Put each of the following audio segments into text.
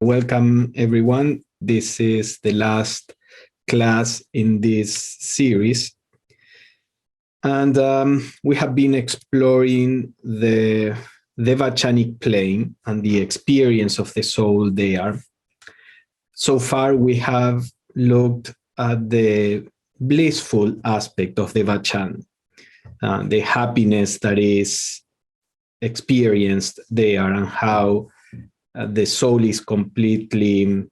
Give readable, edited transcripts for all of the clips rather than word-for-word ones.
Welcome, everyone. This is the last class in this series. And we have been exploring the Devachanic plane and the experience of the soul there. So far, we have looked at the blissful aspect of Devachan, the happiness that is experienced there and how the soul is completely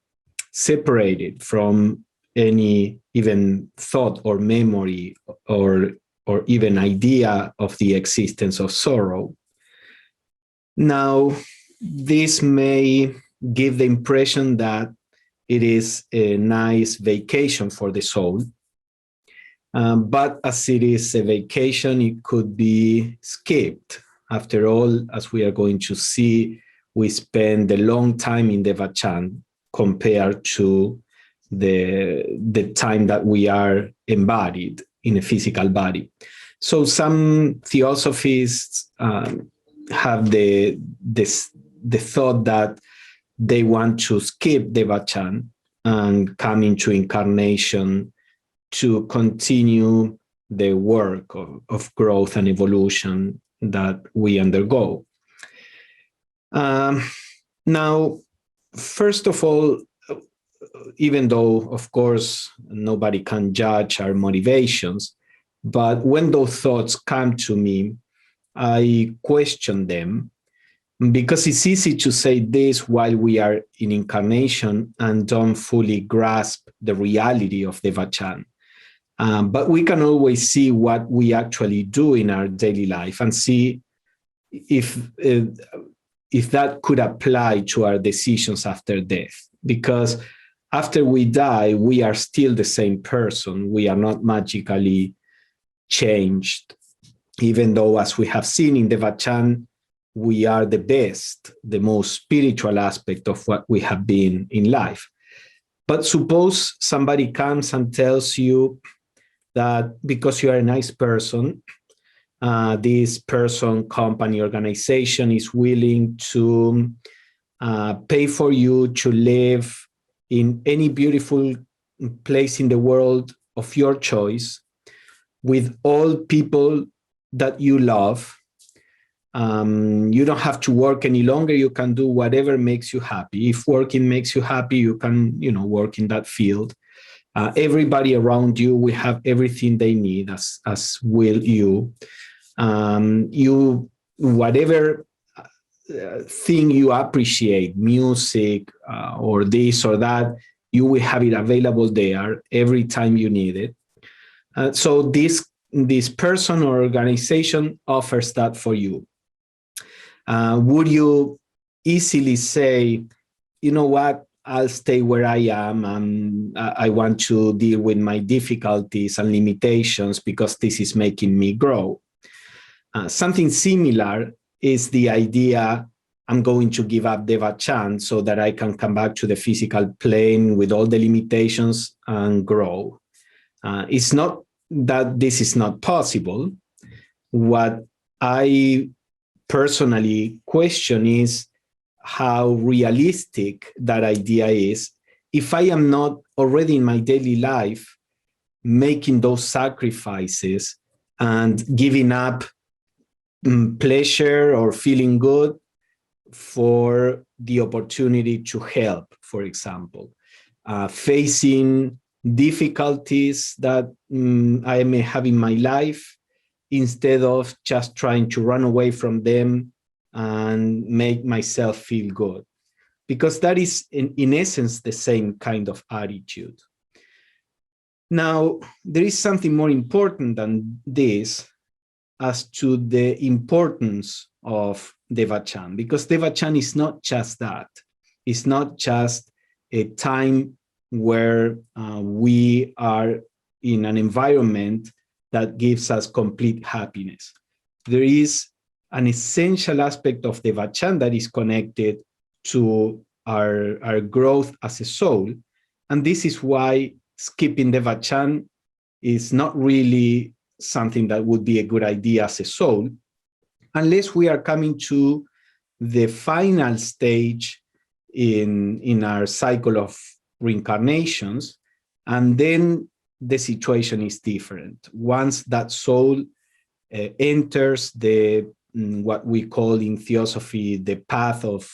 separated from any even thought or memory or even idea of the existence of sorrow. Now, this may give the impression that it is a nice vacation for the soul, but as it is a vacation, it could be skipped. After all, as we are going to see, we spend a long time in Devachan compared to the time that we are embodied in a physical body. So some theosophists have the thought that they want to skip Devachan and come into incarnation to continue the work of growth and evolution that we undergo. Now, first of all, even though, of course, nobody can judge our motivations, but when those thoughts come to me, I question them, because it's easy to say this while we are in incarnation and don't fully grasp the reality of Devachan. But we can always see what we actually do in our daily life and see if that could apply to our decisions after death. Because after we die, we are still the same person. We are not magically changed, even though, as we have seen in Devachan, we are the best, the most spiritual aspect of what we have been in life. But suppose somebody comes and tells you that because you are a nice person, this person, company, organization is willing to pay for you to live in any beautiful place in the world of your choice with all people that you love. You don't have to work any longer. You can do whatever makes you happy. If working makes you happy, you can, work in that field. Everybody around you will have everything they need, as will you. Whatever thing you appreciate, music or this or that, you will have it available there every time you need it. So this person or organization offers that for you. Would you easily say, you know what, I'll stay where I am, and I want to deal with my difficulties and limitations because this is making me grow? Something similar is the idea, I'm going to give up Devachan so that I can come back to the physical plane with all the limitations and grow. It's not that this is not possible. What I personally question is how realistic that idea is if I am not already in my daily life making those sacrifices and giving up pleasure or feeling good for the opportunity to help, for example, facing difficulties that I may have in my life instead of just trying to run away from them and make myself feel good, because that is in essence the same kind of attitude. Now, there is something more important than this as to the importance of Devachan, because Devachan is not just that. It's not just a time where we are in an environment that gives us complete happiness. There is an essential aspect of Devachan that is connected to our growth as a soul. And this is why skipping Devachan is not really something that would be a good idea as a soul, unless we are coming to the final stage in our cycle of reincarnations, and then the situation is different. Once that soul enters the what we call in Theosophy the path of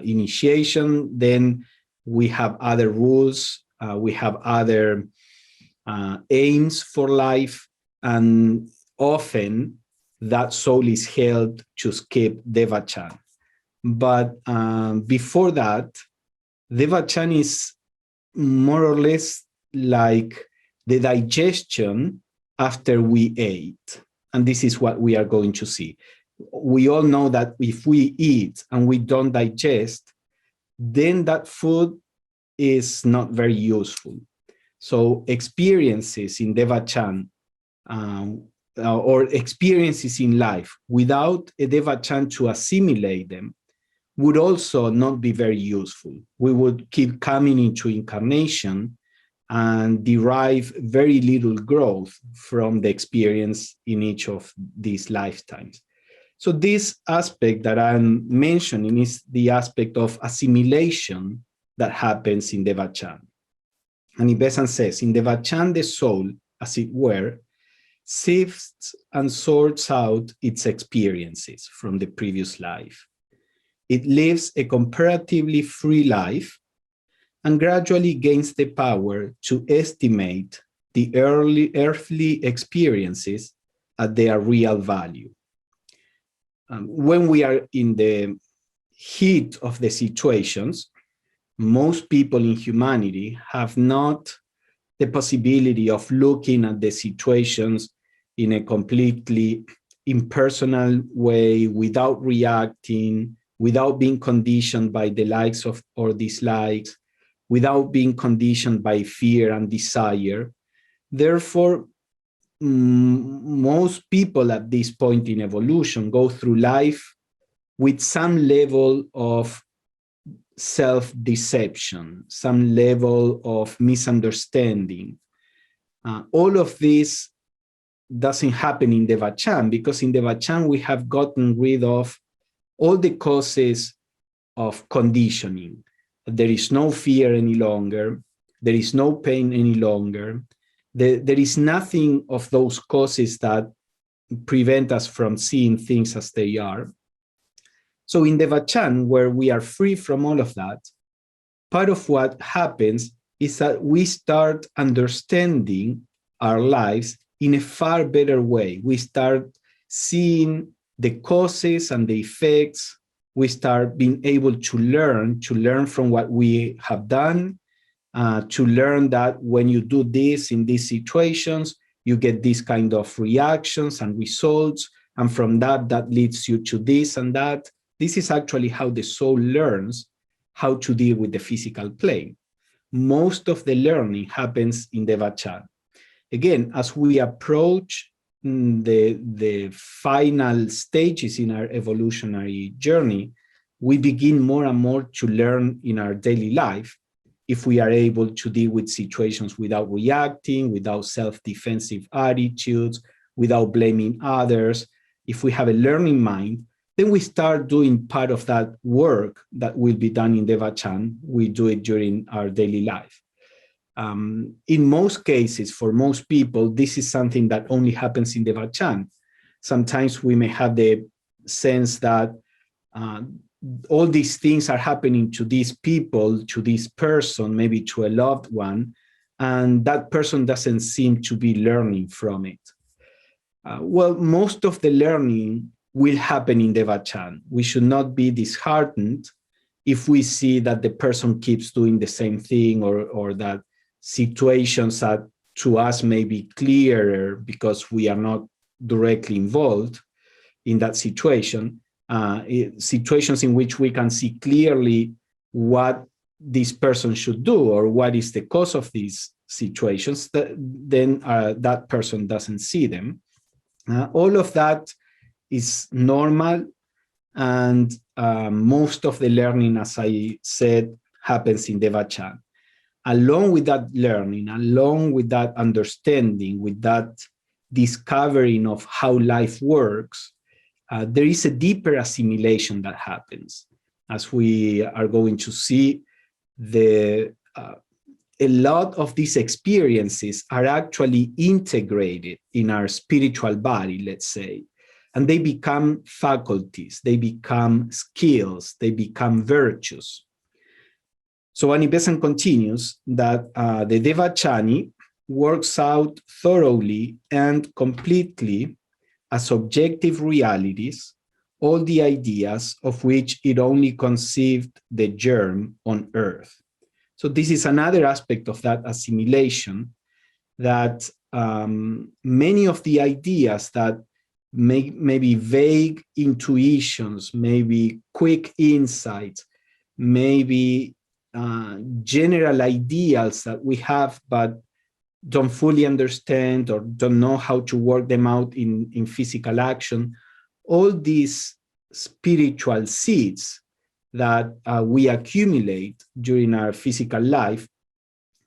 initiation, then we have other rules, we have other aims for life, and often that soul is held to skip Devachan. But before that, Devachan is more or less like the digestion after we ate. And this is what we are going to see. We all know that if we eat and we don't digest, then that food is not very useful. So experiences in Devachan or experiences in life without a Devachan to assimilate them would also not be very useful. We would keep coming into incarnation and derive very little growth from the experience in each of these lifetimes. So this aspect that I'm mentioning is the aspect of assimilation that happens in Devachan. Annie Besant says, in Devachan, the soul, as it were, sifts and sorts out its experiences from the previous life. It lives a comparatively free life and gradually gains the power to estimate the earthly experiences at their real value. When we are in the heat of the situations, most people in humanity have not the possibility of looking at the situations in a completely impersonal way, without reacting, without being conditioned by the likes of or dislikes, without being conditioned by fear and desire. Therefore, most people at this point in evolution go through life with some level of self-deception, some level of misunderstanding. All of this doesn't happen in Devachan, because in Devachan we have gotten rid of all the causes of conditioning. There is no fear any longer. There is no pain any longer. There is nothing of those causes that prevent us from seeing things as they are. So in Devachan, where we are free from all of that, part of what happens is that we start understanding our lives in a far better way. We start seeing the causes and the effects. We start being able to learn from what we have done, to learn that when you do this in these situations, you get these kind of reactions and results. And from that, that leads you to this and that. This is actually how the soul learns how to deal with the physical plane. Most of the learning happens in Devachan. Again, as we approach the final stages in our evolutionary journey, we begin more and more to learn in our daily life if we are able to deal with situations without reacting, without self-defensive attitudes, without blaming others. If we have a learning mind, then we start doing part of that work that will be done in Devachan. We do it during our daily life. In most cases, for most people, this is something that only happens in Devachan. Sometimes we may have the sense that all these things are happening to these people, to this person, maybe to a loved one, and that person doesn't seem to be learning from it. Well, most of the learning will happen in Devachan. We should not be disheartened if we see that the person keeps doing the same thing, or that situations that to us may be clearer because we are not directly involved in that situation, situations in which we can see clearly what this person should do or what is the cause of these situations, then that person doesn't see them. All of that is normal, and most of the learning, as I said, happens in Devachan. Along with that learning, along with that understanding, with that discovering of how life works, there is a deeper assimilation that happens. as we are going to see, a lot of these experiences are actually integrated in our spiritual body, let's say, and they become faculties, they become skills, they become virtues. So Annie Besant continues that the Devachani works out thoroughly and completely as objective realities all the ideas of which it only conceived the germ on earth. So this is another aspect of that assimilation, that many of the ideas that maybe vague intuitions, maybe quick insights, maybe general ideals that we have but don't fully understand or don't know how to work them out in physical action, all these spiritual seeds that we accumulate during our physical life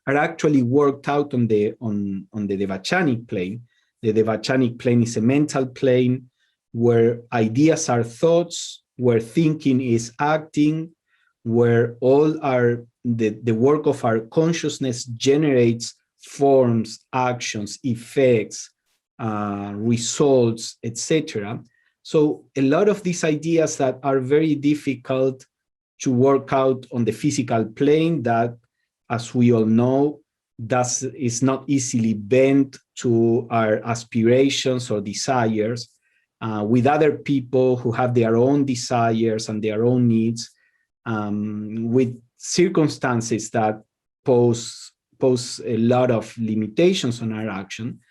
are actually worked out on the Devachanic plane. The Devachanic plane is a mental plane where ideas are thoughts, where thinking is acting, where all the work of our consciousness generates forms, actions, effects, results, etc. So a lot of these ideas that are very difficult to work out on the physical plane, that, as we all know, is not easily bent to our aspirations or desires, with other people who have their own desires and their own needs, with circumstances that pose a lot of limitations on our action.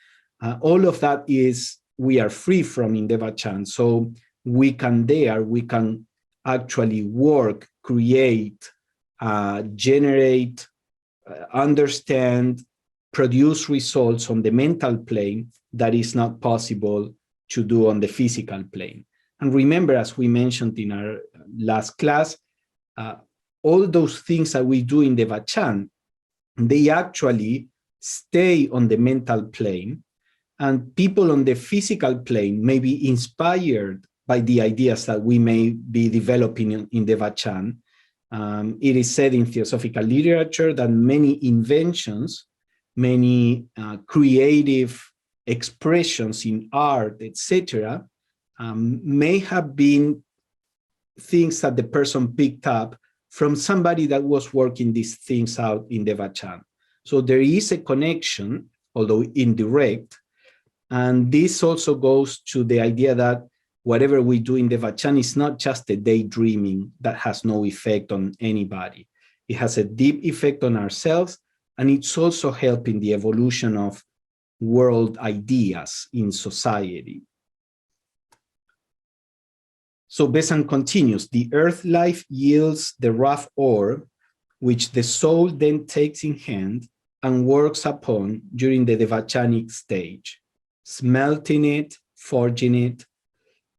All of that we are free from in Devachan. So we can actually work, create, generate, understand, produce results on the mental plane that is not possible to do on the physical plane. And remember, as we mentioned in our last class, all those things that we do in Devachan, they actually stay on the mental plane, and people on the physical plane may be inspired by the ideas that we may be developing in Devachan. It is said in Theosophical literature that many inventions, many creative expressions in art, etc., may have been things that the person picked up from somebody that was working these things out in Devachan. So there is a connection, although indirect, and this also goes to the idea that whatever we do in Devachan is not just a daydreaming that has no effect on anybody. It has a deep effect on ourselves, and it's also helping the evolution of world ideas in society. So Besant continues, the earth life yields the rough ore, which the soul then takes in hand and works upon during the Devachanic stage, smelting it, forging it,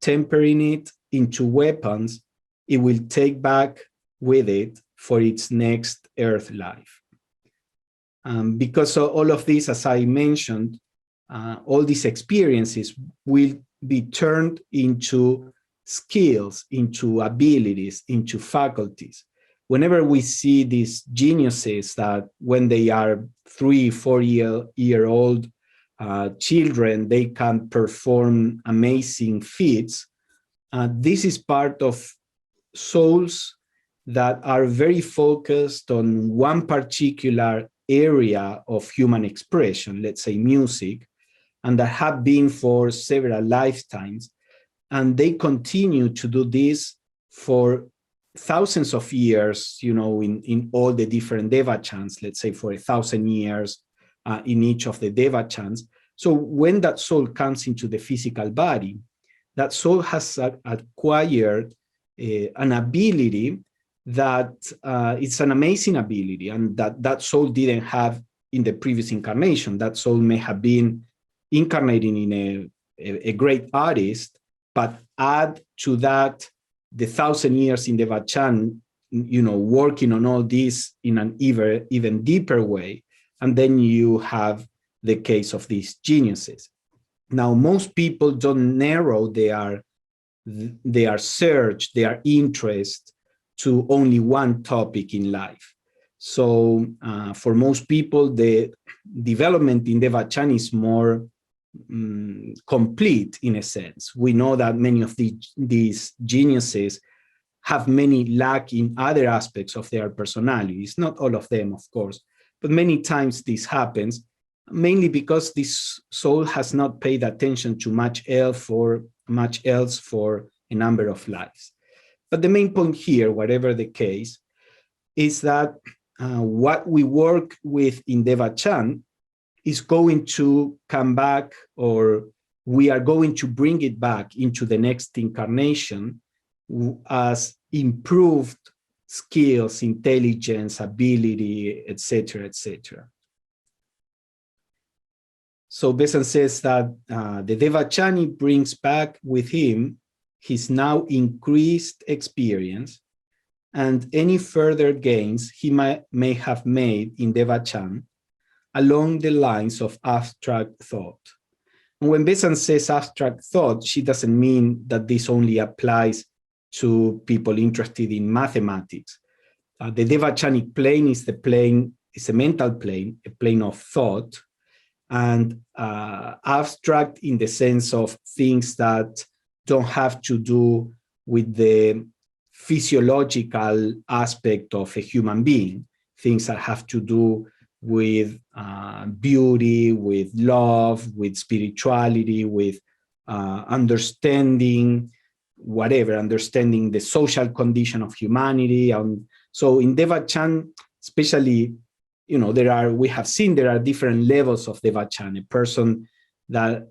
tempering it into weapons it will take back with it for its next earth life. Because all of this, as I mentioned, all these experiences will be turned into skills, into abilities, into faculties. Whenever we see these geniuses that when they are 3-4-year-old children, they can perform amazing feats, this is part of souls that are very focused on one particular area of human expression, let's say music, and that have been for several lifetimes. And they continue to do this for thousands of years, you know, in all the different Devachans, let's say for 1,000 years in each of the Devachans. So when that soul comes into the physical body, that soul has acquired an ability that it's an amazing ability, and that soul didn't have in the previous incarnation. That soul may have been incarnating in a great artist, but add to that the 1,000 years in the Devachan, you know, working on all this in an even deeper way, and then you have the case of these geniuses. Now, most people don't narrow their search, their interest to only one topic in life. So for most people, the development in Devachan is more complete in a sense. We know that many of these geniuses have many lack in other aspects of their personalities, not all of them, of course, but many times this happens, mainly because this soul has not paid attention to much else for a number of lives. But the main point here, whatever the case, is that what we work with in Devachan is going to come back, or we are going to bring it back into the next incarnation as improved skills, intelligence, ability, etc., etc. So Besant says that the Devachani brings back with him his now increased experience and any further gains he may have made in Devachan along the lines of abstract thought. And when Besant says abstract thought, she doesn't mean that this only applies to people interested in mathematics. The Devachanic plane is a mental plane, a plane of thought, and abstract in the sense of things that don't have to do with the physiological aspect of a human being, things that have to do with beauty, with love, with spirituality, with understanding, whatever, understanding the social condition of humanity. So in Devachan, especially, we have seen there are different levels of Devachan. A person that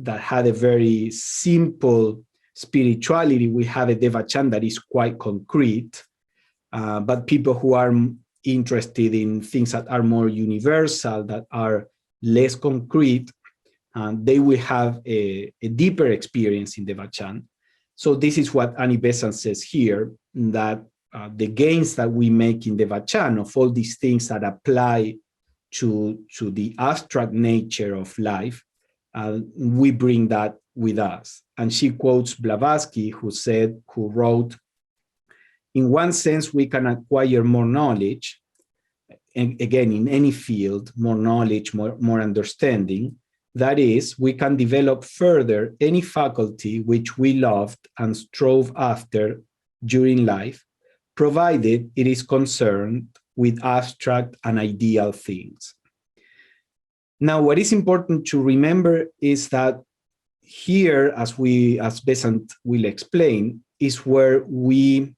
had a very simple spirituality, we have a Devachan that is quite concrete, but people who are interested in things that are more universal, that are less concrete, they will have a deeper experience in Devachan. So this is what Annie Besant says here, that the gains that we make in Devachan of all these things that apply to the abstract nature of life, we bring that with us. And she quotes Blavatsky, who wrote, in one sense, we can acquire more knowledge, and again, in any field, more knowledge, more understanding. That is, we can develop further any faculty which we loved and strove after during life, provided it is concerned with abstract and ideal things. Now, what is important to remember is that here, as Besant will explain, is where we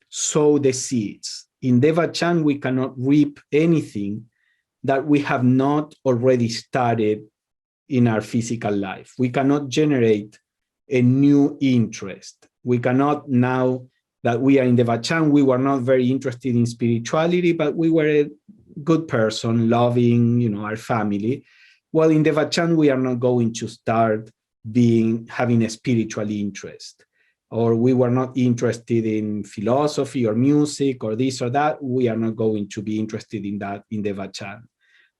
sow the seeds. In Devachan, we cannot reap anything that we have not already started in our physical life. We cannot generate a new interest. We cannot, now that we are in Devachan, we were not very interested in spirituality, but we were a good person, loving, our family. Well, in Devachan, we are not going to start having a spiritual interest, or we were not interested in philosophy or music or this or that. We are not going to be interested in that in Devachan.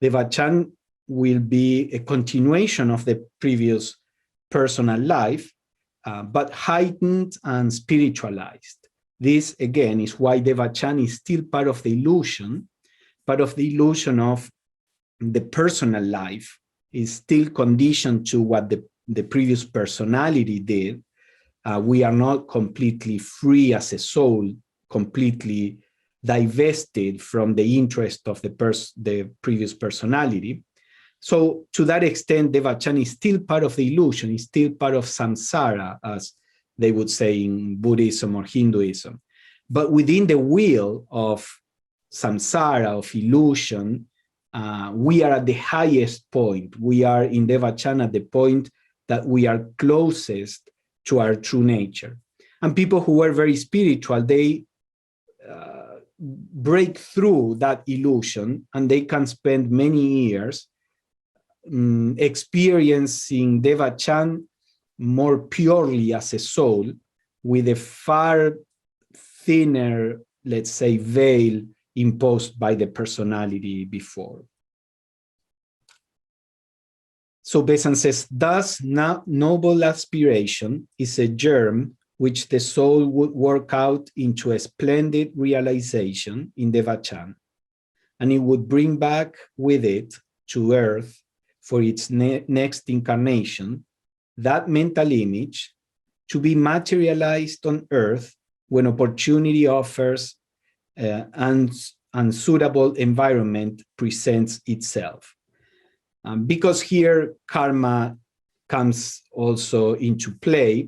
Devachan will be a continuation of the previous personal life, but heightened and spiritualized. This, again, is why Devachan is still part of the illusion of the personal life is still conditioned to what the previous personality did. We are not completely free as a soul, completely divested from the interest of the previous personality. So to that extent, Devachan is still part of the illusion, is still part of samsara, as they would say in Buddhism or Hinduism. But within the wheel of samsara, of illusion, we are at the highest point. We are in Devachan at the point that we are closest to our true nature. And people who are very spiritual, they break through that illusion, and they can spend many years experiencing Devachan more purely as a soul, with a far thinner, let's say, veil imposed by the personality before. So Besant says, thus noble aspiration is a germ which the soul would work out into a splendid realization in the Vachan, and it would bring back with it to Earth for its next incarnation that mental image to be materialized on Earth when opportunity offers and suitable environment presents itself. Because here karma comes also into play,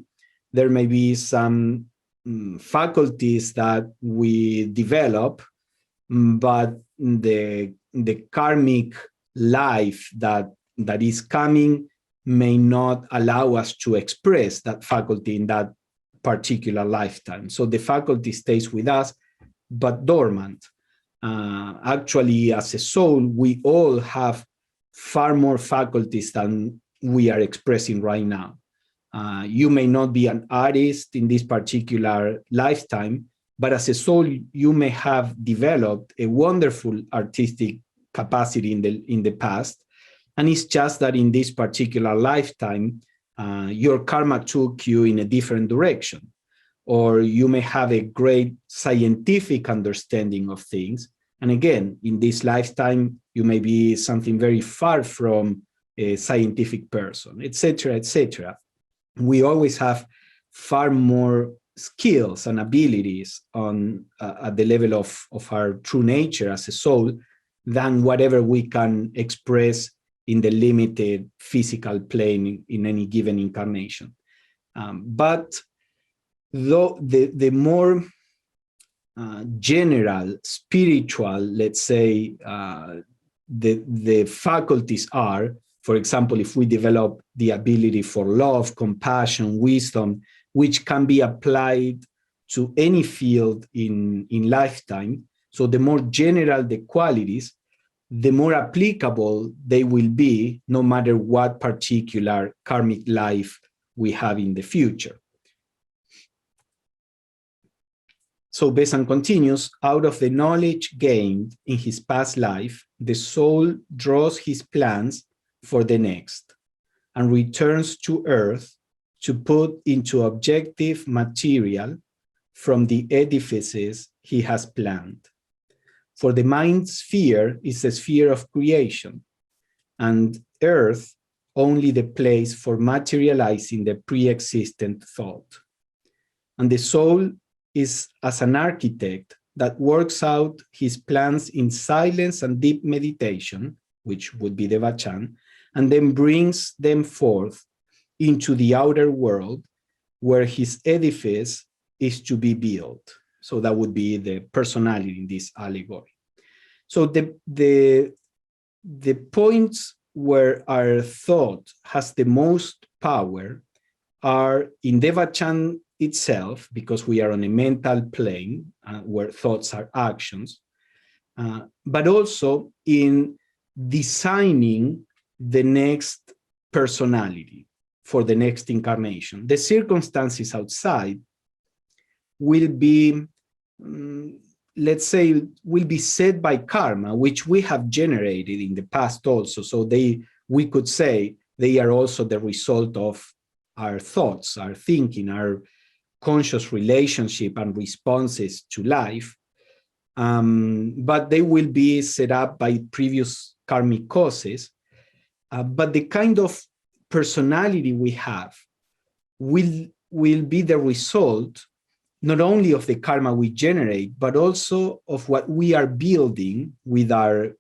there may be some faculties that we develop, but the karmic life that is coming may not allow us to express that faculty in that particular lifetime. So the faculty stays with us, but dormant. Actually, as a soul, we all have far more faculties than we are expressing right now. You may not be an artist in this particular lifetime, but as a soul, you may have developed a wonderful artistic capacity in the past. And it's just that in this particular lifetime, your karma took you in a different direction. Or you may have a great scientific understanding of things. And again, in this lifetime, you may be something very far from a scientific person, etc., etc. We always have far more skills and abilities at the level of our true nature as a soul than whatever we can express in the limited physical plane in any given incarnation. But though the more general, spiritual, let's say, the faculties are, for example, if we develop the ability for love, compassion, wisdom, which can be applied to any field in lifetime, so the more general the qualities, the more applicable they will be, no matter what particular karmic life we have in the future. So Besant continues, out of the knowledge gained in his past life, the soul draws his plans for the next and returns to Earth to put into objective material from the edifices he has planned. For the mind sphere is a sphere of creation, and Earth only the place for materializing the pre-existent thought. And the soul is as an architect that works out his plans in silence and deep meditation, which would be the Vachan, and then brings them forth into the outer world where his edifice is to be built. So that would be the personality in this allegory. So the points where our thought has the most power are in the Vachan itself, because we are on a mental plane where thoughts are actions, but also in designing the next personality for the next incarnation. The circumstances outside will be, let's say, will be set by karma, which we have generated in the past also. So we could say they are also the result of our thoughts, our thinking, our conscious relationship and responses to life. But they will be set up by previous karmic causes. But the kind of personality we have will be the result not only of the karma we generate, but also of what we are building with our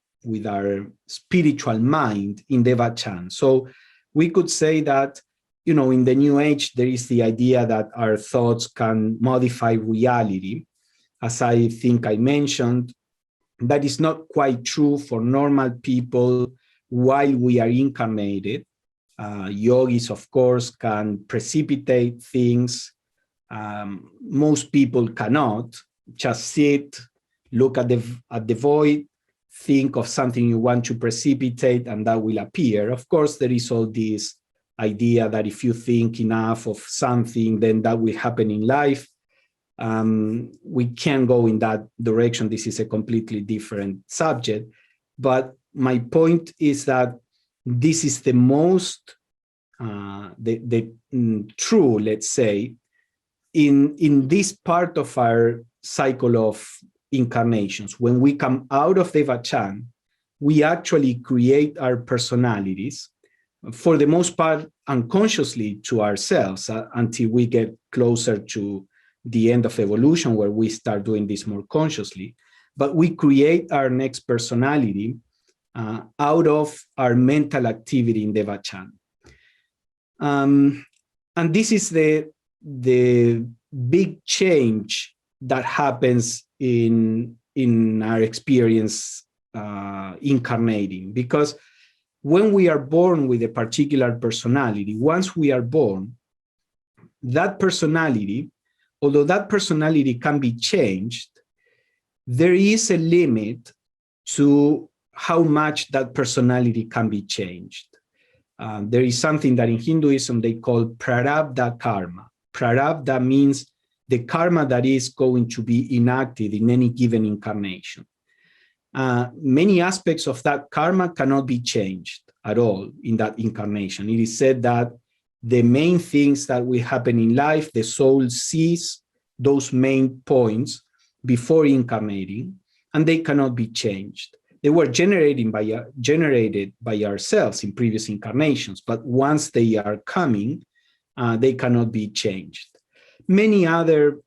spiritual mind in the Vachan. So we could say that, in the New Age, there is the idea that our thoughts can modify reality. As I think I mentioned, that is not quite true for normal people while we are incarnated. Yogis, of course, can precipitate things. Most people cannot. Just sit, look at the void, think of something you want to precipitate, and that will appear. Of course, there is all this idea that if you think enough of something, then that will happen in life. We can't go in that direction. This is a completely different subject. But my point is that this is the most true, let's say, in this part of our cycle of incarnations, when we come out of Devachan, we actually create our personalities, for the most part unconsciously to ourselves, until we get closer to the end of evolution, where we start doing this more consciously. But we create our next personality out of our mental activity in Devachan. And this is the big change that happens in our experience incarnating, because when we are born with a particular personality, once we are born, that personality, although that personality can be changed, there is a limit to how much that personality can be changed. There is something that in Hinduism they call prarabdha karma. Prarabdha means the karma that is going to be enacted in any given incarnation. Many aspects of that karma cannot be changed at all in that incarnation. It is said that the main things that will happen in life, the soul sees those main points before incarnating, and they cannot be changed. They were generated by ourselves in previous incarnations, but once they are coming, they cannot be changed. Many other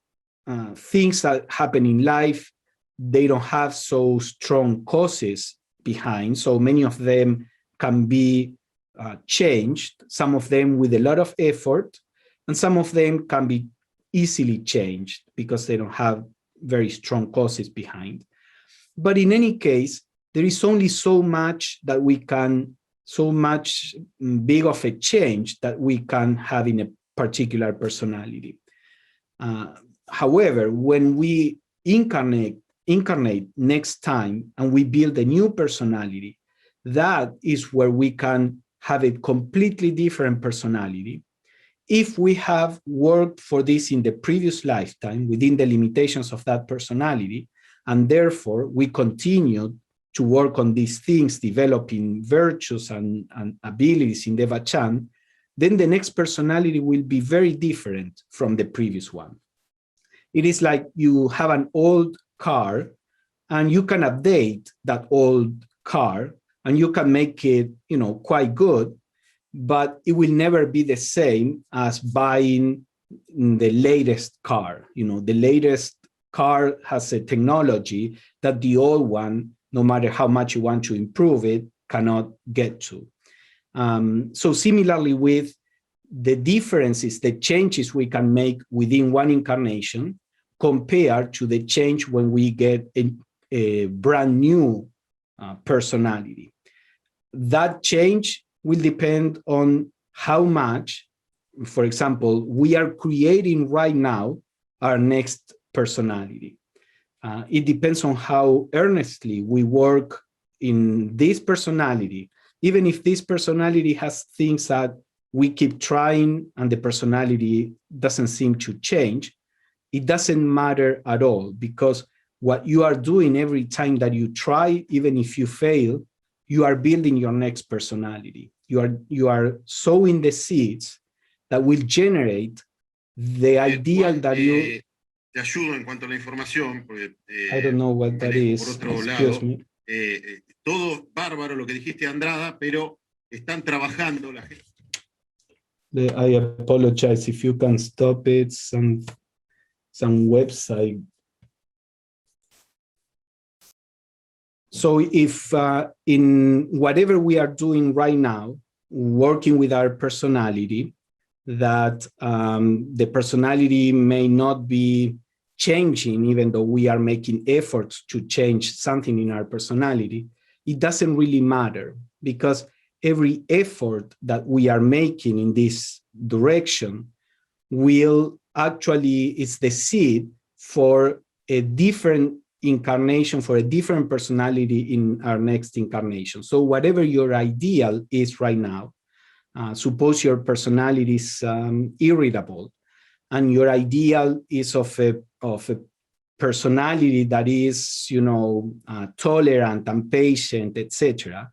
things that happen in life, they don't have so strong causes behind, so many of them can be changed, some of them with a lot of effort, and some of them can be easily changed because they don't have very strong causes behind. But in any case, there is only so much that we can, so much big of a change that we can have in a particular personality. However, when we incarnate next time and we build a new personality, that is where we can have a completely different personality. If we have worked for this in the previous lifetime within the limitations of that personality, and therefore we continue to work on these things, developing virtues and abilities in Devachan, then the next personality will be very different from the previous one. It is like you have an old car and you can update that old car and you can make it, quite good, but it will never be the same as buying the latest car. The latest car has a technology that the old one, no matter how much you want to improve it, cannot get to. So similarly with the differences, the changes we can make within one incarnation compared to the change when we get a brand new personality. That change will depend on how much, for example, we are creating right now our next personality. It depends on how earnestly we work in this personality. Even if this personality has things that we keep trying and the personality doesn't seem to change, it doesn't matter at all, because what you are doing every time that you try, even if you fail, you are building your next personality. You are sowing the seeds that will generate the ideal that you... Te ayudo en cuanto a la información, porque I don't know what that is. Por otro Excuse lado, me. todo bárbaro lo que dijiste, Andrada, pero están trabajando la gente. I apologize if you can stop it. Some website. So if in whatever we are doing right now, working with our personality, that the personality may not be changing, even though we are making efforts to change something in our personality, it doesn't really matter, because every effort that we are making in this direction will actually, it's the seed for a different incarnation, for a different personality in our next incarnation. So whatever your ideal is right now, suppose your personality is irritable, and your ideal is of a personality that is, tolerant and patient, etc.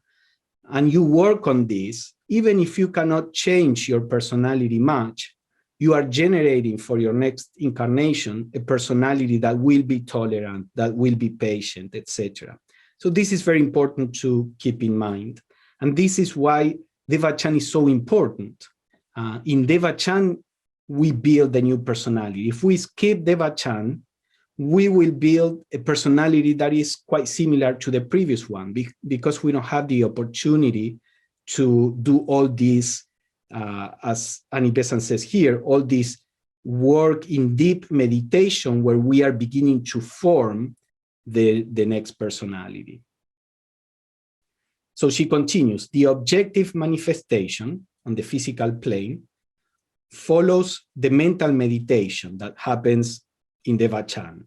And you work on this, even if you cannot change your personality much, you are generating for your next incarnation a personality that will be tolerant, that will be patient, etc. So this is very important to keep in mind. And this is why Devachan is so important. In Devachan, we build a new personality. If we skip Devachan, we will build a personality that is quite similar to the previous one because we don't have the opportunity to do all this, as Annie Besant says here, all this work in deep meditation where we are beginning to form the next personality. So she continues, the objective manifestation on the physical plane follows the mental meditation that happens in Devachan,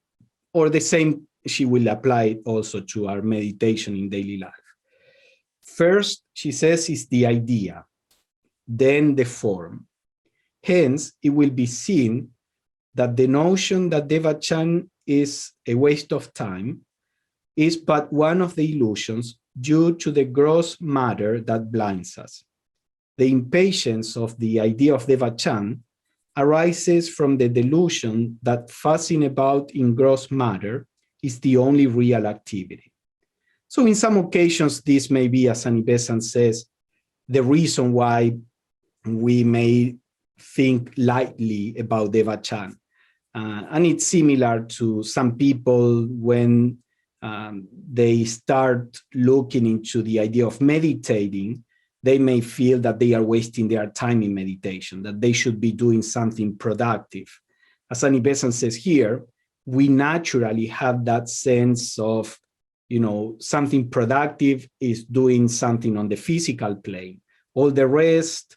or the same, she will apply it also to our meditation in daily life. First, she says, is the idea, then the form. Hence, it will be seen that the notion that Devachan is a waste of time is but one of the illusions due to the gross matter that blinds us. The impatience of the idea of Devachan arises from the delusion that fussing about in gross matter is the only real activity. So in some occasions, this may be, as Annie Besant says, the reason why we may think lightly about Devachan. And it's similar to some people when they start looking into the idea of meditating, they may feel that they are wasting their time in meditation, that they should be doing something productive. As Annie Besant says here, we naturally have that sense of, something productive is doing something on the physical plane. All the rest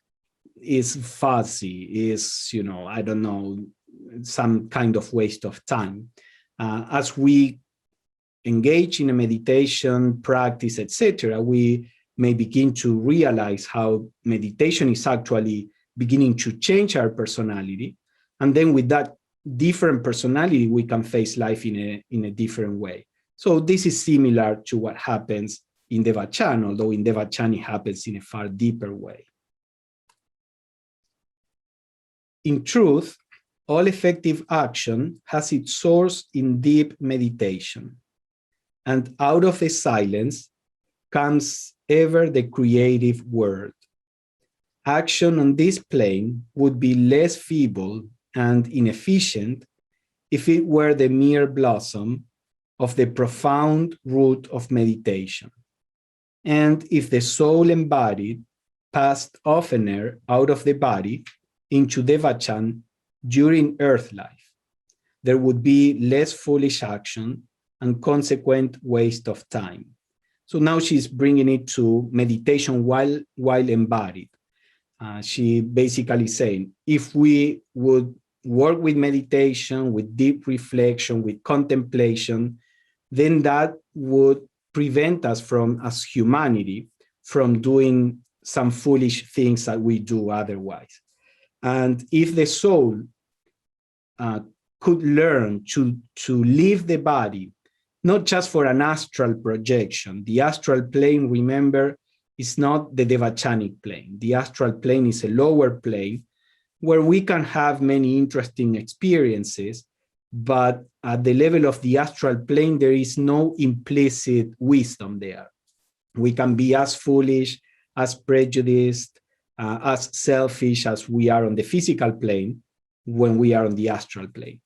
is fuzzy, is, I don't know, some kind of waste of time. As we engage in a meditation practice, etc., we may begin to realize how meditation is actually beginning to change our personality. And then with that different personality, we can face life in a different way. So this is similar to what happens in Devachan, although in Devachan it happens in a far deeper way. In truth, all effective action has its source in deep meditation. And out of the silence comes ever the creative word. Action on this plane would be less feeble and inefficient if it were the mere blossom of the profound root of meditation. And if the soul embodied passed oftener out of the body into Devachan during earth life, there would be less foolish action and consequent waste of time. So now she's bringing it to meditation while embodied. She basically saying, if we would work with meditation, with deep reflection, with contemplation, then that would prevent us from, as humanity, from doing some foolish things that we do otherwise. And if the soul could learn to leave the body, not just for an astral projection. The astral plane, remember, is not the Devachanic plane. The astral plane is a lower plane where we can have many interesting experiences, but at the level of the astral plane, there is no implicit wisdom there. We can be as foolish, as prejudiced, as selfish as we are on the physical plane when we are on the astral plane.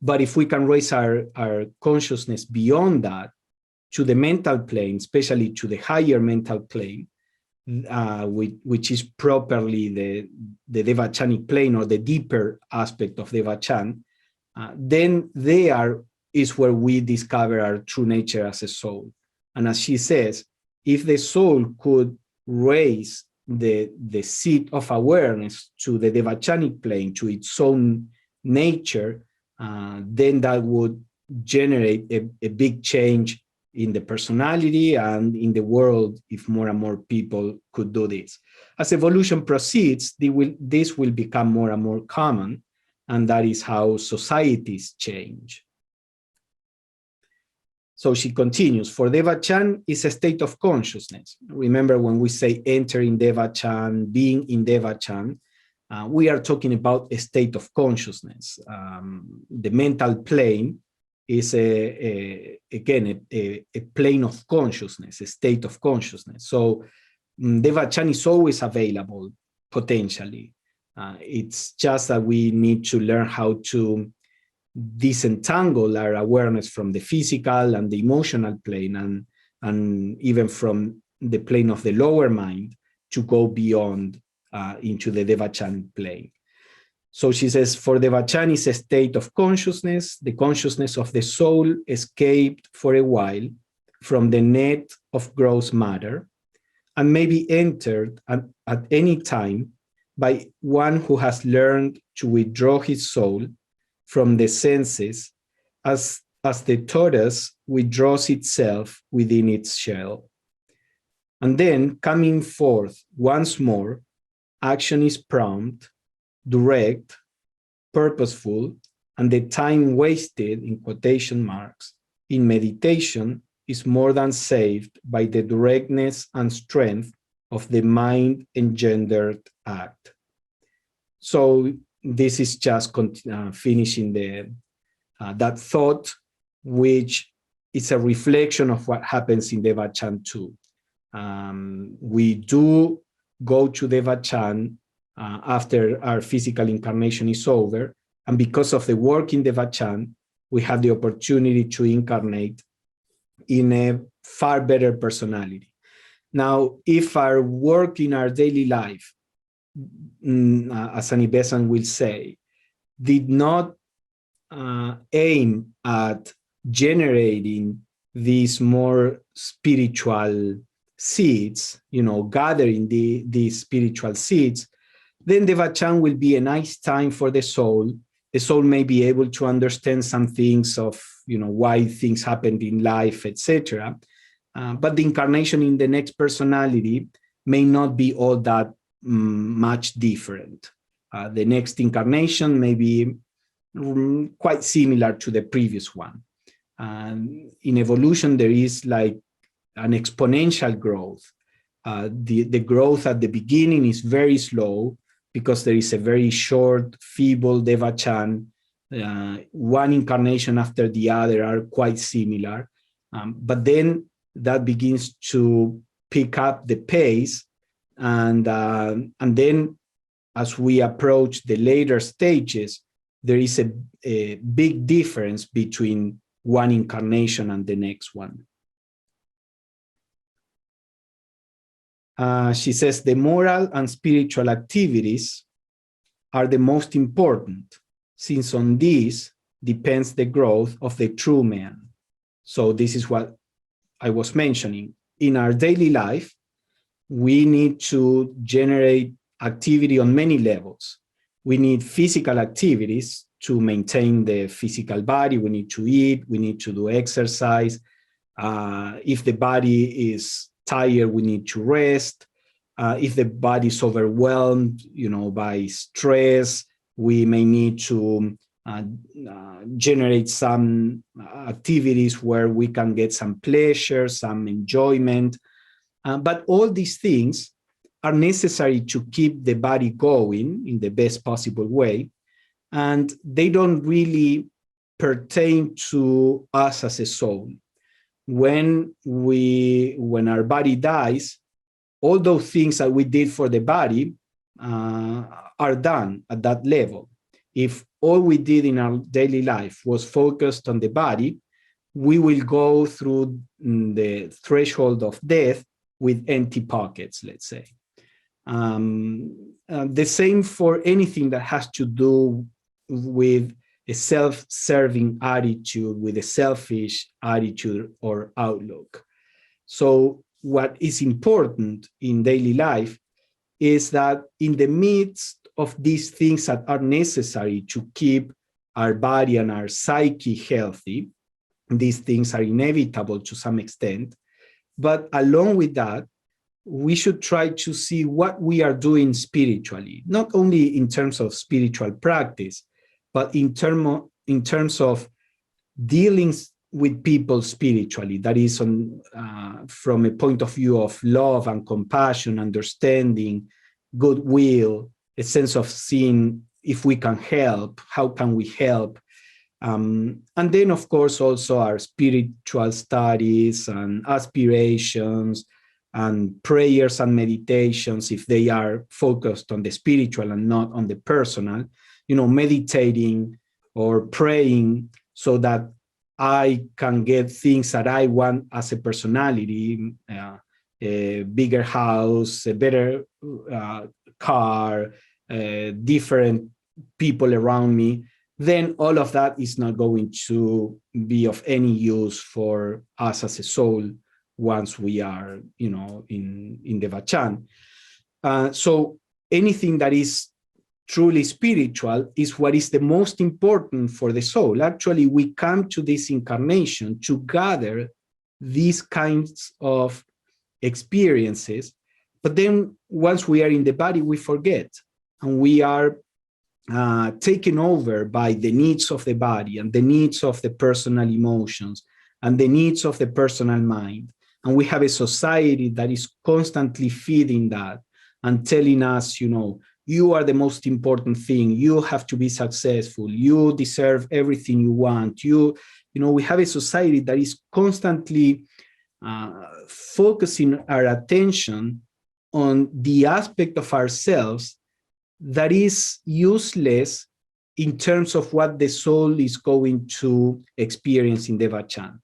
But if we can raise our consciousness beyond that to the mental plane, especially to the higher mental plane, which is properly the Devachanic plane or the deeper aspect of Devachan, then there is where we discover our true nature as a soul. And as she says, if the soul could raise the seat of awareness to the Devachanic plane, to its own nature, then that would generate a big change in the personality and in the world if more and more people could do this. As evolution proceeds, this will become more and more common, and that is how societies change. So she continues, for Devachan is a state of consciousness. Remember when we say enter in Devachan, being in Devachan, We are talking about a state of consciousness. The mental plane is again a plane of consciousness, a state of consciousness. So Devachan is always available potentially. It's just that we need to learn how to disentangle our awareness from the physical and the emotional plane, and even from the plane of the lower mind to go beyond into the Devachan plane. So she says, for Devachan is a state of consciousness. The consciousness of the soul escaped for a while from the net of gross matter and may be entered at any time by one who has learned to withdraw his soul from the senses as the tortoise withdraws itself within its shell. And then coming forth once more, action is prompt, direct, purposeful, and the time wasted, in quotation marks, in meditation is more than saved by the directness and strength of the mind-engendered act. So this is just finishing that thought, which is a reflection of what happens in Devachan too. We do go to Devachan after our physical incarnation is over, and because of the work in Devachan, we have the opportunity to incarnate in a far better personality. Now, if our work in our daily life, as Annie Besant will say, did not aim at generating these more spiritual seeds, gathering these spiritual seeds, then Devachan will be a nice time for the soul. The soul may be able to understand some things of, why things happened in life, etc. But the incarnation in the next personality may not be all that much different. The next incarnation may be quite similar to the previous one. In evolution, there is like an exponential growth. The growth at the beginning is very slow because there is a very short, feeble Devachan. One incarnation after the other are quite similar. But then that begins to pick up the pace. And then as we approach the later stages, there is a big difference between one incarnation and the next one. She says the moral and spiritual activities are the most important, since on these depends the growth of the true man. So this is what I was mentioning. In our daily life, we need to generate activity on many levels. We need physical activities to maintain the physical body. We need to eat, we need to do exercise. If the body is tired, we need to rest. If the body is overwhelmed, by stress, we may need to generate some activities where we can get some pleasure, some enjoyment. But all these things are necessary to keep the body going in the best possible way. And they don't really pertain to us as a soul. When our body dies, all those things that we did for the body are done at that level. If all we did in our daily life was focused on the body, we will go through the threshold of death with empty pockets, let's say. The same for anything that has to do with a self-serving attitude, with a selfish attitude or outlook. So what is important in daily life is that in the midst of these things that are necessary to keep our body and our psyche healthy, these things are inevitable to some extent, but along with that, we should try to see what we are doing spiritually, not only in terms of spiritual practice, but in terms of dealing with people spiritually, that is from a point of view of love and compassion, understanding, goodwill, a sense of seeing if we can help, how can we help. And then, of course, also our spiritual studies and aspirations and prayers and meditations, if they are focused on the spiritual and not on the personal, meditating or praying so that I can get things that I want as a personality, a bigger house, a better car, different people around me, then all of that is not going to be of any use for us as a soul once we are, in the Vachan. So anything that is truly spiritual is what is the most important for the soul. Actually, we come to this incarnation to gather these kinds of experiences, but then once we are in the body, we forget, and we are taken over by the needs of the body and the needs of the personal emotions and the needs of the personal mind. And we have a society that is constantly feeding that and telling us, you are the most important thing. You have to be successful. You deserve everything you want. We have a society that is constantly focusing our attention on the aspect of ourselves that is useless in terms of what the soul is going to experience in the Vachan.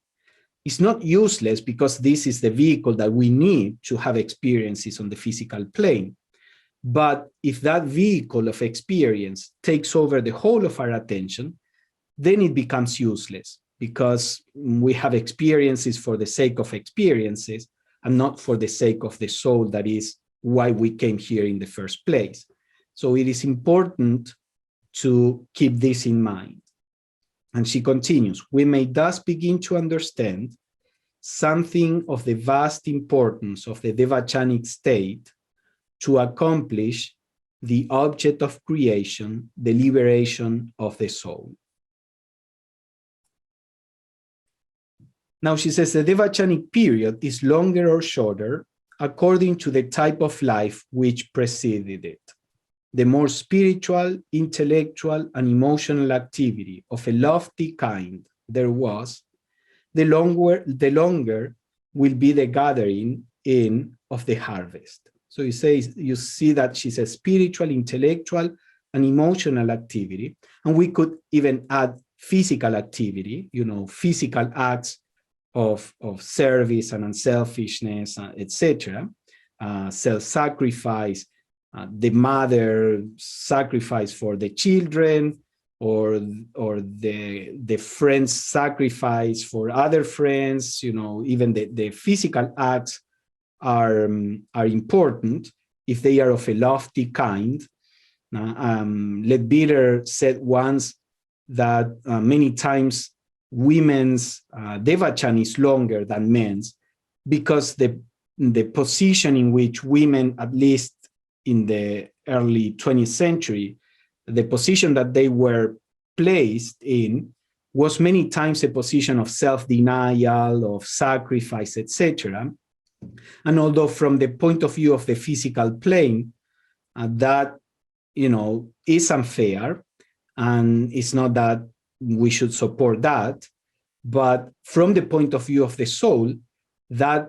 It's not useless because this is the vehicle that we need to have experiences on the physical plane. But if that vehicle of experience takes over the whole of our attention, then it becomes useless because we have experiences for the sake of experiences and not for the sake of the soul, that is why we came here in the first place. So it is important to keep this in mind. And she continues, we may thus begin to understand something of the vast importance of the devachanic state to accomplish the object of creation, the liberation of the soul. Now she says the devachanic period is longer or shorter according to the type of life which preceded it. The more spiritual, intellectual, and emotional activity of a lofty kind there was, the longer will be the gathering in of the harvest. So you see that she says spiritual, intellectual, and emotional activity. And we could even add physical activity, physical acts of service and unselfishness, etc. Self-sacrifice, the mother sacrifice for the children, or the friends sacrifice for other friends. Even the physical acts are important if they are of a lofty kind. Leadbeater said once that many times women's devachan is longer than men's because the position in which women, at least in the early 20th century, the position that they were placed in was many times a position of self-denial, of sacrifice, etc. And although from the point of view of the physical plane, that, is unfair, and it's not that we should support that, but from the point of view of the soul, that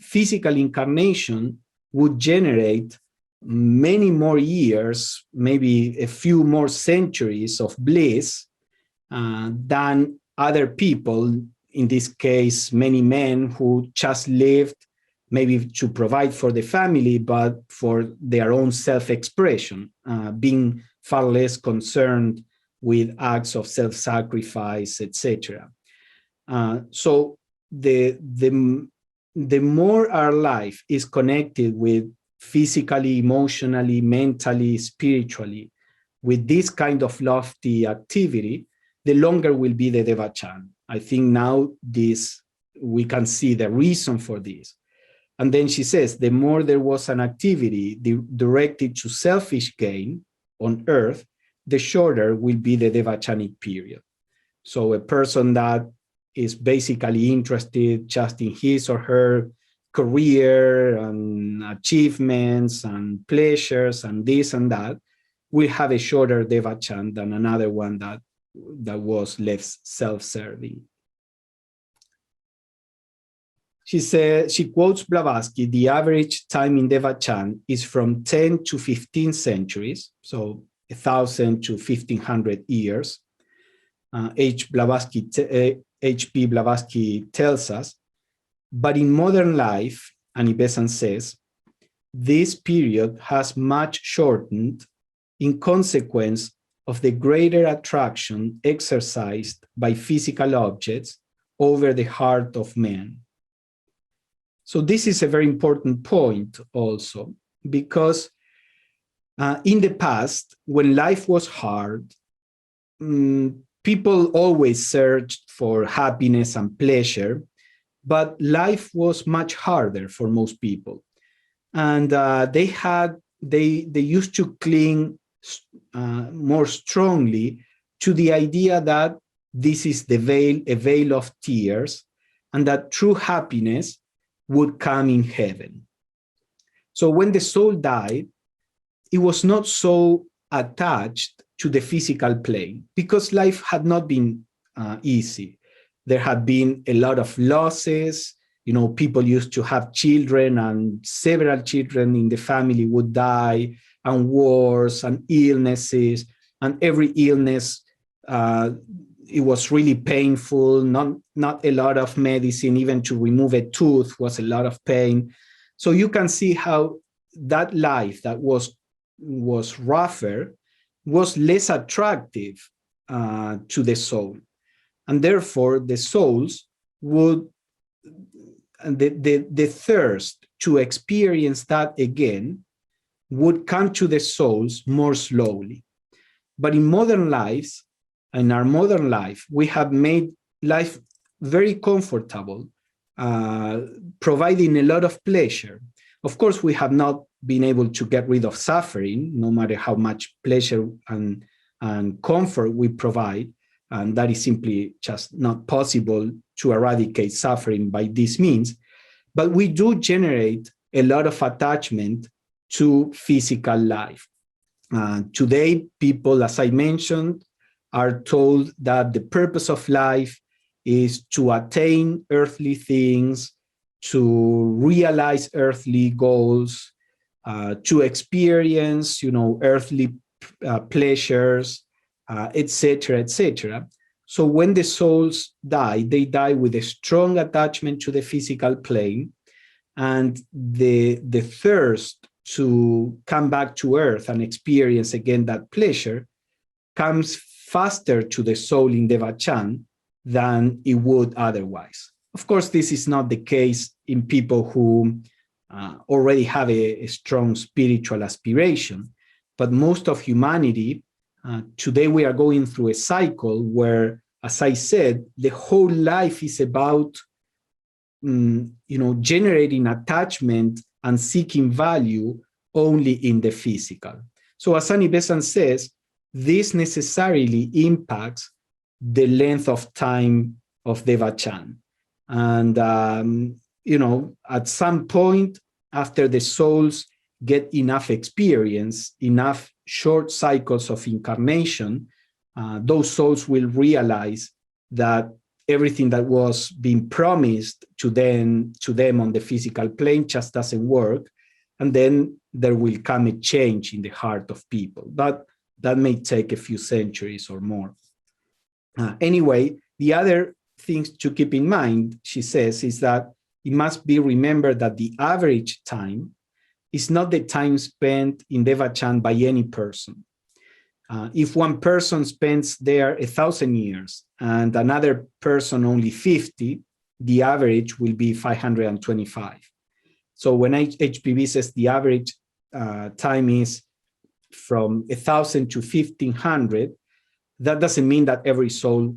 physical incarnation would generate many more years, maybe a few more centuries of bliss than other people, in this case, many men who just lived maybe to provide for the family, but for their own self-expression, being far less concerned with acts of self-sacrifice, etc. So the more our life is connected with physically, emotionally, mentally, spiritually, with this kind of lofty activity, the longer will be the devachan. I think now we can see the reason for this. And then she says, the more there was an activity directed to selfish gain on earth, the shorter will be the devachanic period. So a person that is basically interested just in his or her career and achievements and pleasures and this and that, will have a shorter devachan than another one that was less self-serving. She quotes Blavatsky, the average time in devachan is from 10 to 15 centuries, so 1,000 to 1,500 years. H.P. Blavatsky tells us, but in modern life, Annie Besant says, this period has much shortened in consequence of the greater attraction exercised by physical objects over the heart of man. So this is a very important point also, because in the past, when life was hard, people always searched for happiness and pleasure, but life was much harder for most people. And they used to cling more strongly to the idea that this is a veil of tears, and that true happiness would come in heaven. So when the soul died, it was not so attached to the physical plane, because life had not been easy. There had been a lot of losses. You know, people used to have children, and several children in the family would die, and wars and illnesses, and every illness, it was really painful, not a lot of medicine, even to remove a tooth was a lot of pain. So you can see how that life that was rougher was less attractive to the soul. And therefore the souls would, the thirst to experience that again would come to the souls more slowly. But in modern lives, in our modern life, we have made life very comfortable, providing a lot of pleasure. Of course, we have not been able to get rid of suffering, no matter how much pleasure and comfort we provide. And that is simply just not possible to eradicate suffering by these means. But we do generate a lot of attachment to physical life. Today, people, as I mentioned, are told that the purpose of life is to attain earthly things, to realize earthly goals, to experience, earthly pleasures, etc., etc. So when the souls die, they die with a strong attachment to the physical plane, and the thirst to come back to earth and experience again that pleasure comes faster to the soul in devachan than it would otherwise. Of course, this is not the case in people who already have a strong spiritual aspiration, but most of humanity, today we are going through a cycle where, as I said, the whole life is about generating attachment and seeking value only in the physical. So as Annie Besant says, this necessarily impacts the length of time of devachan. And, at some point after the souls get enough experience, enough short cycles of incarnation, those souls will realize that everything that was being promised to them on the physical plane just doesn't work. And then there will come a change in the heart of people. But that may take a few centuries or more. Anyway, the other things to keep in mind, she says, is that it must be remembered that the average time is not the time spent in devachan by any person. If one person spends there 1,000 years and another person only 50, the average will be 525. So when HPV says the average time is from 1,000 to 1,500, that doesn't mean that every soul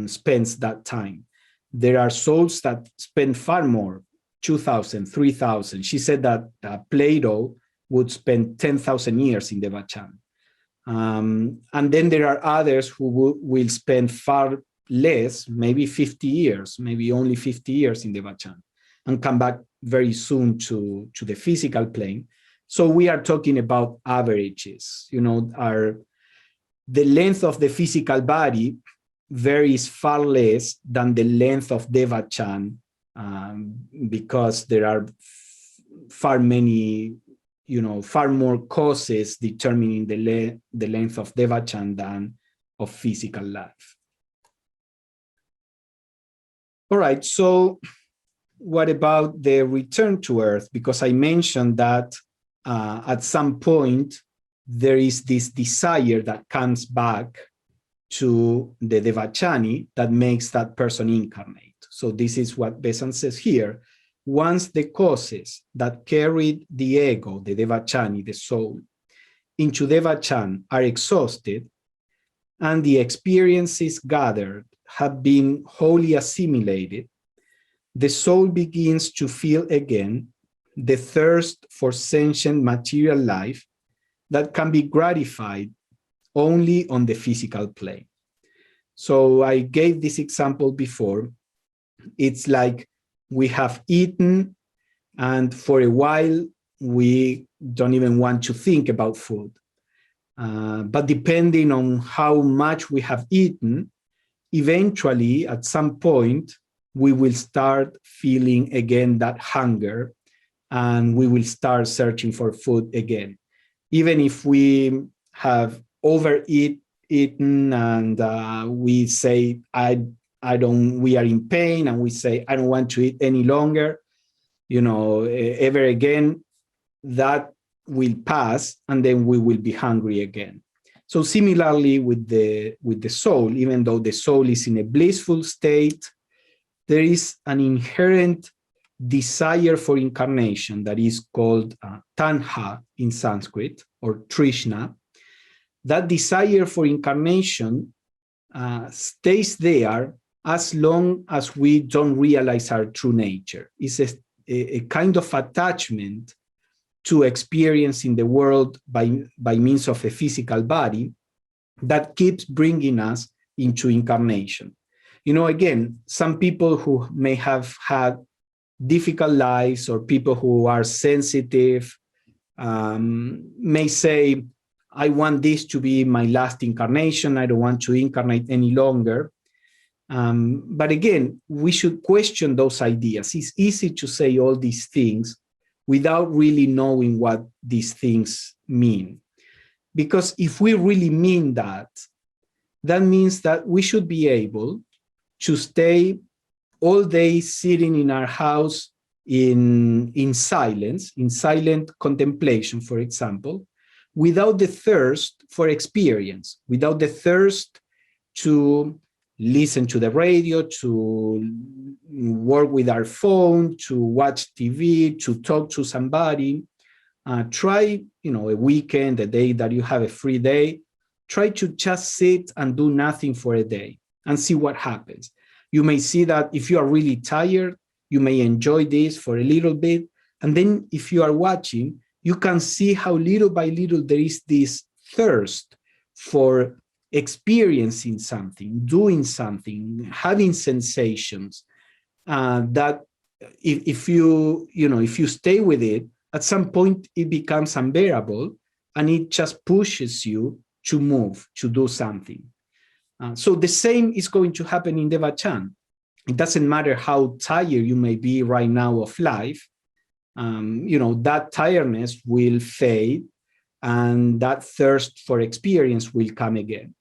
spends that time. There are souls that spend far more, 2,000, 3,000. She said that Plato would spend 10,000 years in devachan. And then there are others who will spend far less, maybe 50 years, maybe only 50 years in devachan, and come back very soon to the physical plane. So we are talking about averages, the length of the physical body varies far less than the length of Devachan, because there are far more causes determining the length of Devachan than of physical life. All right, so what about the return to Earth? Because I mentioned that at some point, there is this desire that comes back to the Devachani that makes that person incarnate. So this is what Besant says here. Once the causes that carried the ego, the Devachani, the soul, into Devachan are exhausted, and the experiences gathered have been wholly assimilated, the soul begins to feel again the thirst for sentient material life that can be gratified only on the physical plane. So I gave this example before. It's like we have eaten, and for a while, we don't even want to think about food. But depending on how much we have eaten, eventually, at some point, we will start feeling again that hunger, and we will start searching for food again. Even if we have overeaten and we say, we are in pain, and we say, I don't want to eat any longer, ever again, that will pass, and then we will be hungry again. So similarly with the soul, even though the soul is in a blissful state, there is an inherent desire for incarnation that is called tanha in Sanskrit, or trishna. That desire for incarnation stays there as long as we don't realize our true nature. It's a kind of attachment to experiencing the world by means of a physical body that keeps bringing us into incarnation. Again, some people who may have had difficult lives, or people who are sensitive, may say, I want this to be my last incarnation. I don't want to incarnate any longer. But again, we should question those ideas. It's easy to say all these things without really knowing what these things mean. Because if we really mean that, that means that we should be able to stay all day sitting in our house in silence, in silent contemplation, for example, without the thirst for experience, without the thirst to listen to the radio, to work with our phone, to watch TV, to talk to somebody. Try, a weekend, a day that you have a free day, try to just sit and do nothing for a day and see what happens. You may see that if you are really tired, you may enjoy this for a little bit. And then if you are watching, you can see how little by little there is this thirst for experiencing something, doing something, having sensations, that if you stay with it, at some point it becomes unbearable, and it just pushes you to move, to do something. So the same is going to happen in Devachan. It doesn't matter how tired you may be right now of life, that tiredness will fade, and that thirst for experience will come again.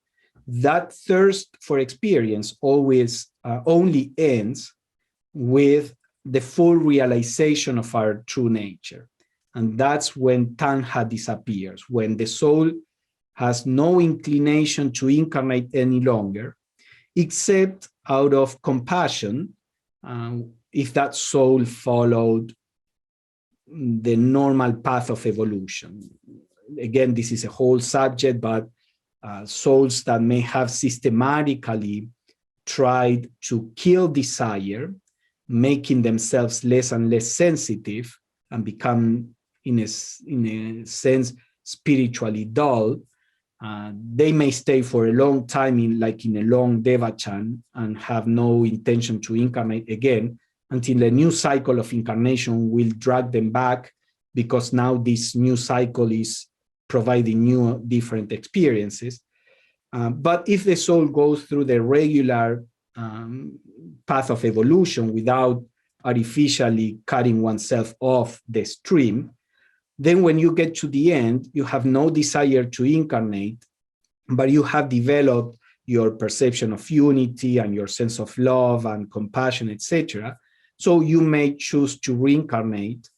That thirst for experience always only ends with the full realization of our true nature. And that's when tanha disappears, when the soul has no inclination to incarnate any longer, except out of compassion, if that soul followed the normal path of evolution. Again, this is a whole subject, but souls that may have systematically tried to kill desire, making themselves less and less sensitive, and become, in a sense, spiritually dull, they may stay for a long time in a long devachan and have no intention to incarnate again, until a new cycle of incarnation will drag them back because now this new cycle is providing new different experiences. But if the soul goes through the regular path of evolution without artificially cutting oneself off the stream, then when you get to the end, you have no desire to incarnate, but you have developed your perception of unity and your sense of love and compassion, etc. So you may choose to reincarnate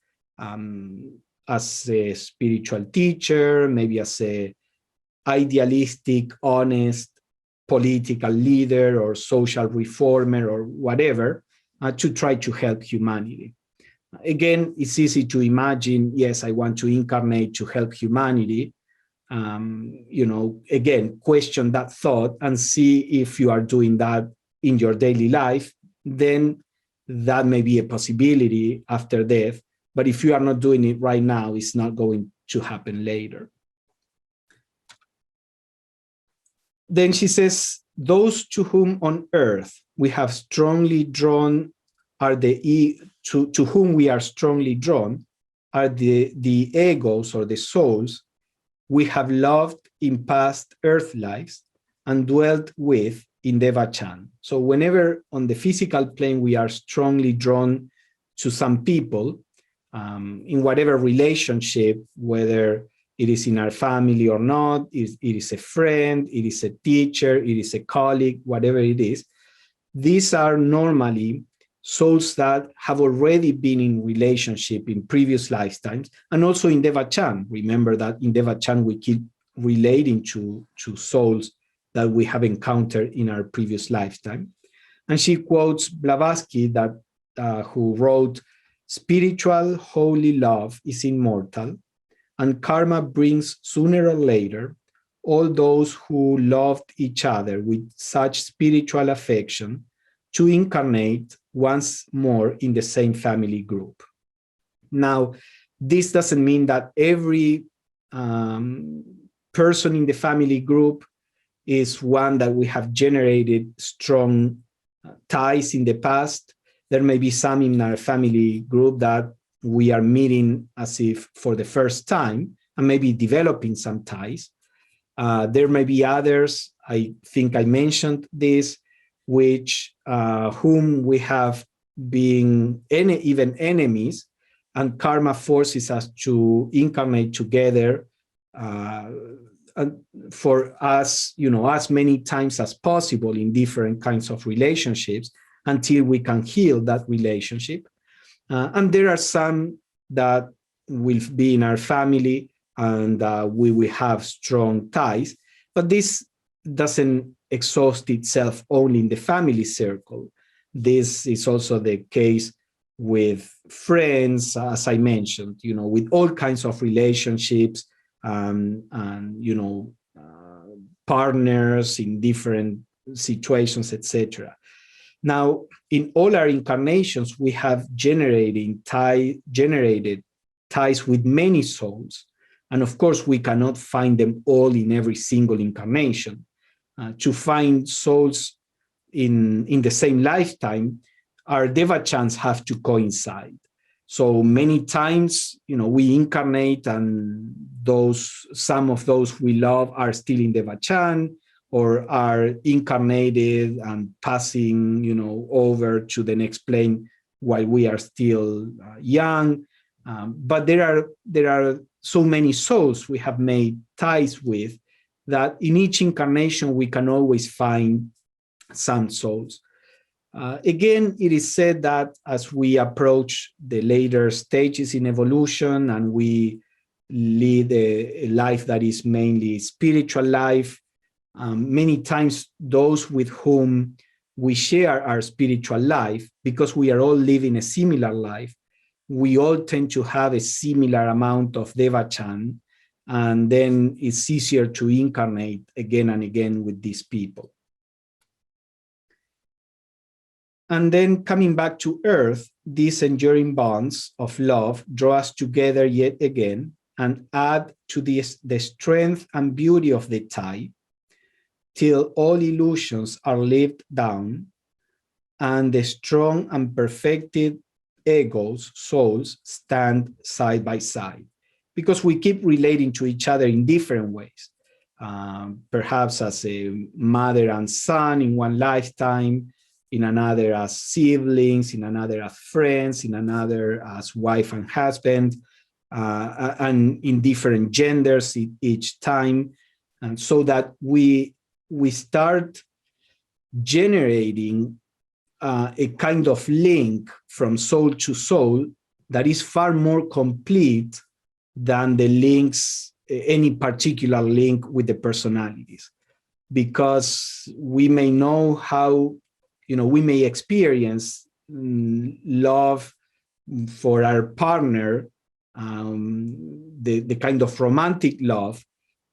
as a spiritual teacher, maybe as a idealistic, honest, political leader or social reformer or whatever, to try to help humanity. Again, it's easy to imagine, yes, I want to incarnate to help humanity. Again, question that thought and see if you are doing that in your daily life. Then that may be a possibility after death. But if you are not doing it right now, it's not going to happen later. Then she says, those to whom on earth we have strongly drawn are to whom we are strongly drawn are the egos or the souls we have loved in past earth lives and dwelt with in Devachan. So whenever on the physical plane we are strongly drawn to some people, in whatever relationship, whether it is in our family or not, it is a friend, it is a teacher, it is a colleague, whatever it is, these are normally souls that have already been in relationship in previous lifetimes, and also in Devachan. Remember that in Devachan we keep relating to souls that we have encountered in our previous lifetime. And she quotes Blavatsky, that who wrote, "Spiritual holy love is immortal, and karma brings sooner or later all those who loved each other with such spiritual affection to incarnate once more in the same family group." Now, this doesn't mean that every person in the family group is one that we have generated strong ties in the past. There may be some in our family group that we are meeting as if for the first time and maybe developing some ties. There may be others, I think I mentioned this, which whom we have been even enemies, and karma forces us to incarnate together for us, as many times as possible in different kinds of relationships until we can heal that relationship. And there are some that will be in our family and we will have strong ties, but this doesn't exhaust itself only in the family circle. This is also the case with friends, as I mentioned, with all kinds of relationships and partners in different situations, etc. Now, in all our incarnations, we have generated ties with many souls. And of course, we cannot find them all in every single incarnation. To find souls in the same lifetime, our devachans have to coincide. So many times, we incarnate and some of those we love are still in devachan or are incarnated and passing, over to the next plane while we are still young. But there are so many souls we have made ties with that in each incarnation we can always find some souls. Again, it is said that as we approach the later stages in evolution and we lead a life that is mainly spiritual life, many times those with whom we share our spiritual life, because we are all living a similar life, we all tend to have a similar amount of devachan, and then it's easier to incarnate again and again with these people. And then coming back to earth, these enduring bonds of love draw us together yet again and add to the strength and beauty of the tie, till all illusions are lived down and the strong and perfected egos, souls, stand side by side, because we keep relating to each other in different ways. Perhaps as a mother and son in one lifetime, in another as siblings, in another as friends, in another as wife and husband, and in different genders each time. And so that we start generating a kind of link from soul to soul that is far more complete than the links, any particular link with the personalities. Because we may know how, we may experience love for our partner, the kind of romantic love,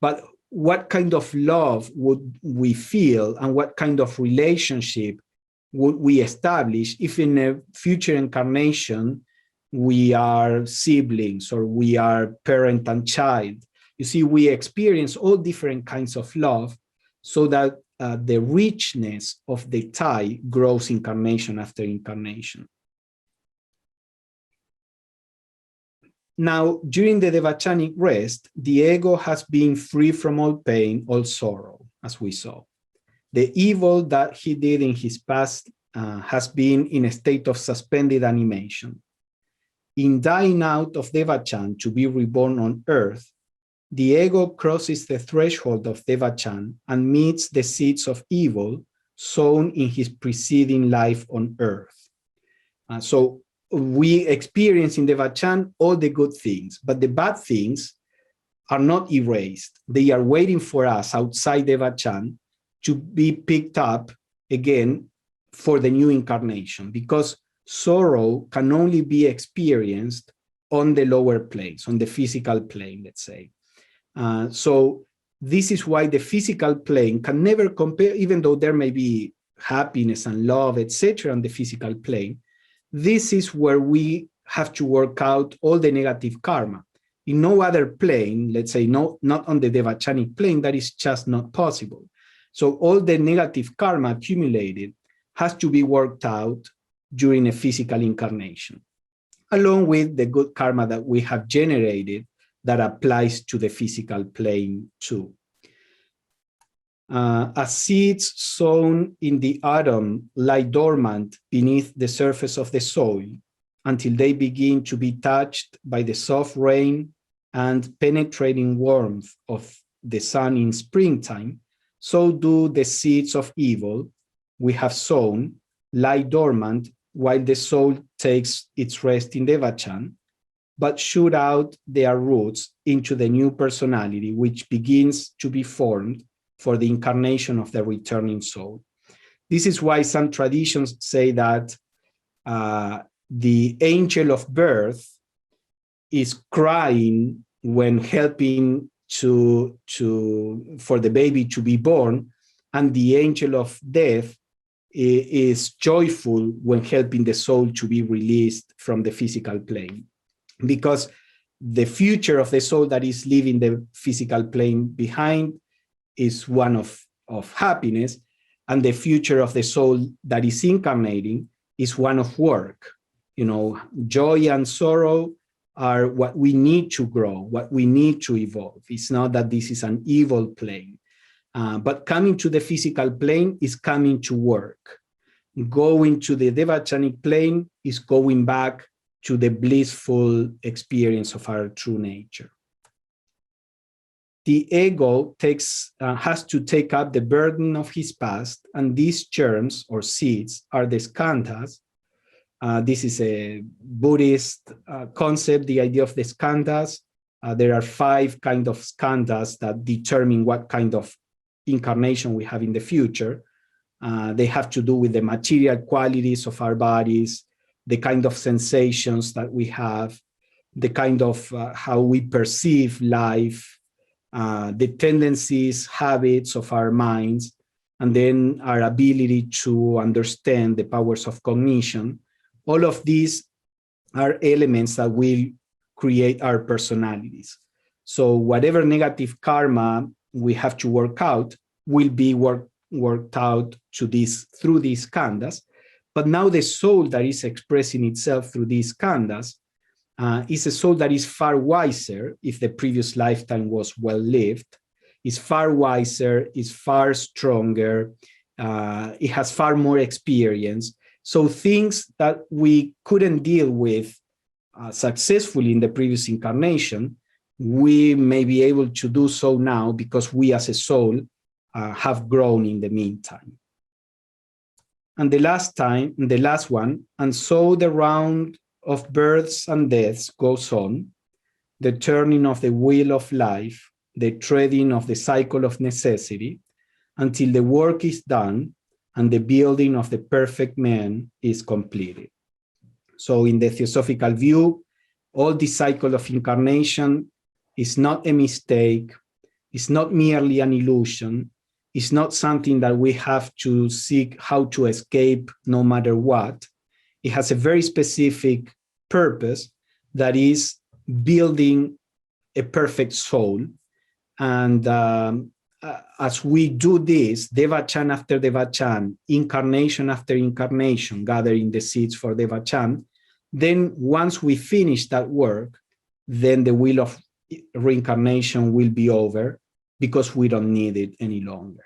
but what kind of love would we feel and what kind of relationship would we establish if in a future incarnation we are siblings or we are parent and child? You see, we experience all different kinds of love so that the richness of the tie grows incarnation after incarnation. Now, during the devachanic rest, the ego has been free from all pain, all sorrow, as we saw. The evil that he did in his past has been in a state of suspended animation. In dying out of devachan to be reborn on earth, the ego crosses the threshold of devachan and meets the seeds of evil sown in his preceding life on earth. So we experience in devachan all the good things, but the bad things are not erased. They are waiting for us outside devachan to be picked up again for the new incarnation, because sorrow can only be experienced on the lower planes, on the physical plane, let's say. So this is why the physical plane can never compare, even though there may be happiness and love, etc., on the physical plane. This is where we have to work out all the negative karma. In no other plane, let's say not on the devachanic plane, that is just not possible. So all the negative karma accumulated has to be worked out during a physical incarnation, along with the good karma that we have generated that applies to the physical plane too. As seeds sown in the autumn lie dormant beneath the surface of the soil until they begin to be touched by the soft rain and penetrating warmth of the sun in springtime, so do the seeds of evil we have sown lie dormant while the soul takes its rest in devachan, but shoot out their roots into the new personality which begins to be formed for the incarnation of the returning soul. This is why some traditions say that the angel of birth is crying when helping for the baby to be born, and the angel of death is joyful when helping the soul to be released from the physical plane. Because the future of the soul that is leaving the physical plane behind is one of happiness, and the future of the soul that is incarnating is one of work. Joy and sorrow are what we need to grow, what we need to evolve. It's not that this is an evil plane, but coming to the physical plane is coming to work. Going to the devachanic plane is going back to the blissful experience of our true nature. The ego has to take up the burden of his past, and these germs or seeds are the skandhas. This is a Buddhist concept, the idea of the skandhas. There are 5 kind of skandhas that determine what kind of incarnation we have in the future. They have to do with the material qualities of our bodies, the kind of sensations that we have, the kind of how we perceive life, the tendencies, habits of our minds, and then our ability to understand the powers of cognition. All of these are elements that will create our personalities. So whatever negative karma we have to work out will be worked out through these skandhas. But now the soul that is expressing itself through these khandhas is a soul that is far wiser, if the previous lifetime was well lived, is far wiser, is far stronger, it has far more experience. So things that we couldn't deal with successfully in the previous incarnation, we may be able to do so now because we as a soul have grown in the meantime. And the last one, and so the round of births and deaths goes on, the turning of the wheel of life, the treading of the cycle of necessity, until the work is done and the building of the perfect man is completed. So in the Theosophical view, all this cycle of incarnation is not a mistake, it's not merely an illusion, it's not something that we have to seek how to escape no matter what. It has a very specific purpose, that is building a perfect soul. And as we do this, Devachan after Devachan, incarnation after incarnation, gathering the seeds for Devachan, then once we finish that work, then the wheel of reincarnation will be over because we don't need it any longer.